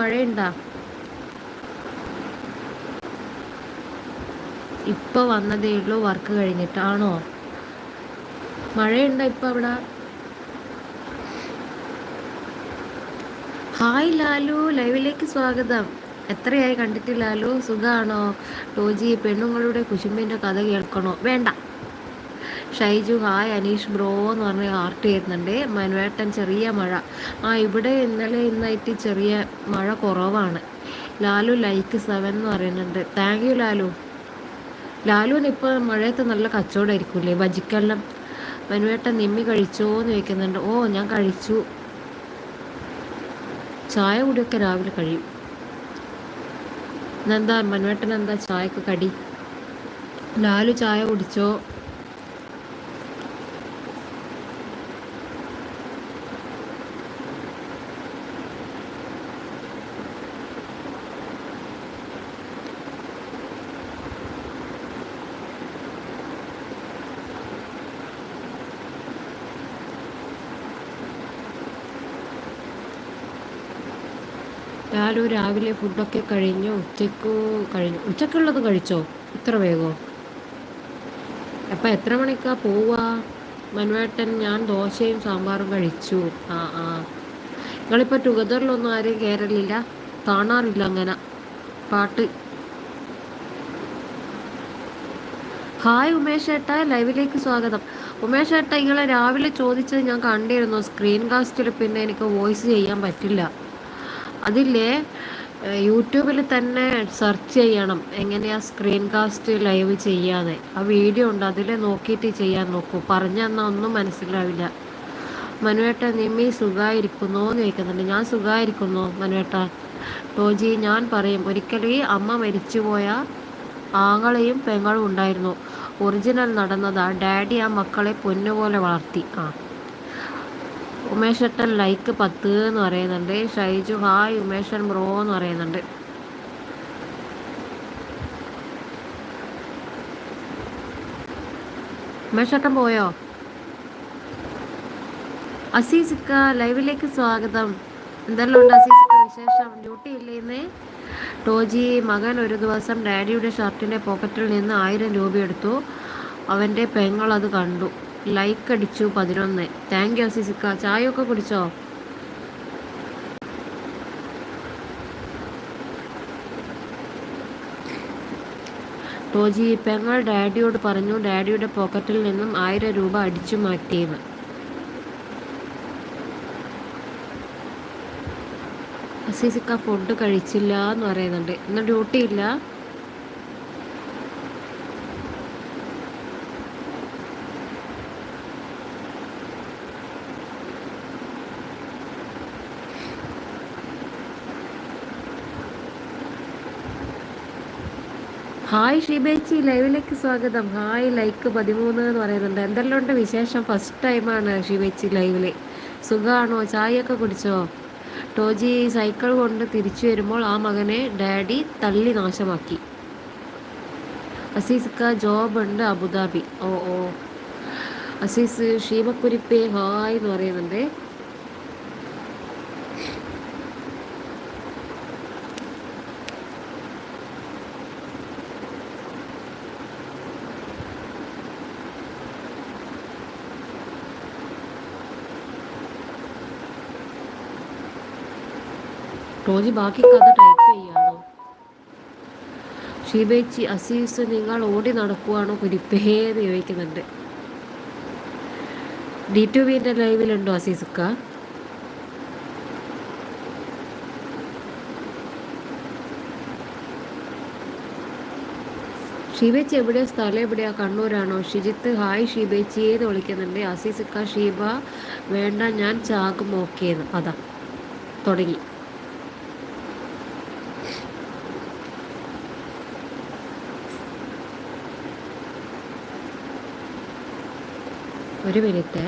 മഴയുണ്ടാ? ഇപ്പൊ വന്നതേ ഉള്ളൂ, വർക്ക് കഴിഞ്ഞിട്ടാണോ? മഴയുണ്ടോ ഇപ്പൊ അവിടെ? ഹായ് ലാലു, ലൈവിലേക്ക് സ്വാഗതം. എത്രയായി കണ്ടിട്ട് ലാലു? സുഖാണോ? ടോജി, പെണ്ണുങ്ങളുടെ കുശുമ്പിന്റെ കഥ കേൾക്കണോ? വേണ്ട. ഷൈജു ഹായ്, അനീഷ് ബ്രോ എന്ന് പറഞ്ഞ് ആർട്ട് ചെയ്യുന്നുണ്ട്. മനുവേട്ടൻ ചെറിയ മഴ. ഇവിടെ ഇന്നലെ ഇന്നായിട്ട് ചെറിയ മഴ കുറവാണ്. ലാലു ലൈക്ക് 7 എന്ന് പറയുന്നുണ്ട്. Thank you Lalu. ലാലുവിന് ഇപ്പോൾ മഴയത്ത് നല്ല കച്ചവടമായിരിക്കൂലേ ബജിക്കെല്ലാം. മനുവേട്ടൻ നിമ്മി കഴിച്ചോ എന്ന് ചോദിക്കുന്നുണ്ട്. ഓ, ഞാൻ കഴിച്ചു. ചായ കൂടിയൊക്കെ രാവിലെ കഴിയും. ഇന്നെന്താ മനുവേട്ടൻ എന്താ ചായക്ക് കടി? ലാലു ചായ കുടിച്ചോ? ലാലു രാവിലെ ഫുഡൊക്കെ കഴിഞ്ഞു. ഉച്ചക്കുള്ളത് കഴിച്ചോ? ഇത്ര വേഗോ? അപ്പം എത്ര മണിക്കാ പോവാ? മനുവേട്ടൻ ഞാൻ ദോശയും സാമ്പാറും കഴിച്ചു. ആ ആ നിങ്ങളിപ്പോൾ ടുഗദറിലൊന്നും ആരെയും കയറലില്ല? കാണാറില്ല അങ്ങനെ പാട്ട്. ഹായ് ഉമേഷ് ഏട്ടാ, ലൈവിലേക്ക് സ്വാഗതം. ഉമേഷ് ഏട്ടാ, നിങ്ങളെ രാവിലെ ചോദിച്ചത് ഞാൻ കണ്ടിരുന്നു സ്ക്രീൻ കാസ്റ്റിൽ. പിന്നെ എനിക്ക് വോയിസ് ചെയ്യാൻ പറ്റില്ല. അതില്ലേ, യൂട്യൂബിൽ തന്നെ സെർച്ച് ചെയ്യണം എങ്ങനെയാ സ്ക്രീൻ കാസ്റ്റ് ലൈവ് ചെയ്യാതെ. ആ വീഡിയോ ഉണ്ട്, അതിൽ നോക്കിയിട്ട് ചെയ്യാൻ നോക്കൂ. പറഞ്ഞു തന്നാൽ ഒന്നും മനസ്സിലാവില്ല. മനുവേട്ട നിമ്മി സുഖമായിരിക്കുന്നോ എന്ന് ചോദിക്കുന്നുണ്ട്. ഞാൻ സുഖമായിരിക്കുന്നു മനുവേട്ട. ടോജി, ഞാൻ പറയും ഒരിക്കലേ അമ്മ മരിച്ചുപോയ ആങ്ങളെയും പെങ്ങളും ഉണ്ടായിരുന്നു. ഒറിജിനൽ നടന്നതാ. ഡാഡി ആ മക്കളെ പൊന്നുപോലെ വളർത്തി. ഉമേഷേട്ടൻ ലൈക്ക് 10 എന്ന് പറയുന്നുണ്ട്. ഷൈജു ഹായ് ഉമേഷൻ ബ്രോ എന്ന് പറയുന്നുണ്ട്. ഉമേഷേട്ടൻ പോയോ? അസീസിക്ക ലൈവിലേക്ക് സ്വാഗതം. എന്തെല്ലാം ഉണ്ട് അസീസിക്ക വിശേഷം? ഡ്യൂട്ടി ഇല്ലേ ഇന്ന്? ടോജി, മകൻ ഒരു ദിവസം ഡാഡിയുടെ ഷർട്ടിൻ്റെ പോക്കറ്റിൽ നിന്ന് 1000 രൂപ എടുത്തു. അവൻ്റെ പെങ്ങൾ അത് കണ്ടു. ലൈക്ക് അടിച്ചു 11. താങ്ക് യു അസീസിക്ക. ചായയൊക്കെ കുടിച്ചോ? ടോജി, പെങ്ങൾ ഡാഡിയോട് പറഞ്ഞു ഡാഡിയുടെ പോക്കറ്റിൽ നിന്നും 1000 രൂപ അടിച്ചു മാറ്റിയെന്ന്. അസീസിക്ക ഫുഡ് കഴിച്ചില്ല എന്ന് പറയുന്നുണ്ട്. ഇന്ന് ഡ്യൂട്ടി ഇല്ല? ഹായ് ഷീബേച്ചി, ലൈവിലേക്ക് സ്വാഗതം. ഹായ്, ലൈക്ക് 13 എന്ന് പറയുന്നുണ്ട്. എന്തെല്ലാം ഉണ്ട് വിശേഷം? ഫസ്റ്റ് ടൈമാണ് ഷീബേച്ചി ലൈവിൽ. സുഖമാണോ? ചായയൊക്കെ കുടിച്ചോ? ടോജി, സൈക്കിൾ കൊണ്ട് തിരിച്ചു വരുമ്പോൾ ആ മകനെ ഡാഡി തള്ളി നാശമാക്കി. അസീസ്ക്ക ജോബ് ഉണ്ട് അബുദാബി. ഓ ഓ. അസീസ് ഷീമക്കുരിപ്പേ ഹായ് എന്ന് പറയുന്നുണ്ട്. ടോജി ബാക്കി കഥ ടൈപ്പ് ചെയ്യാണോ? ഷീബേച്ചി, അസീസ് നിങ്ങൾ ഓടി നടക്കുവാണോ കുരിപ്പേന്ന് ചോദിക്കുന്നുണ്ട്. D2Vൻ്റെ ലൈവിലുണ്ടോ അസീസുക്ക? ഷീബേച്ചി എവിടെയാ? സ്ഥലം എവിടെയാ? കണ്ണൂരാണോ? ഷിജിത്ത് ഹായ് ഷീബേച്ചിന്ന് വിളിക്കുന്നുണ്ട്. അസീസുക്ക ഷീബ വേണ്ട ഞാൻ ചാകും ഓക്കേന്ന്. അതാ തുടങ്ങി. ഒരു മിനിറ്റ്.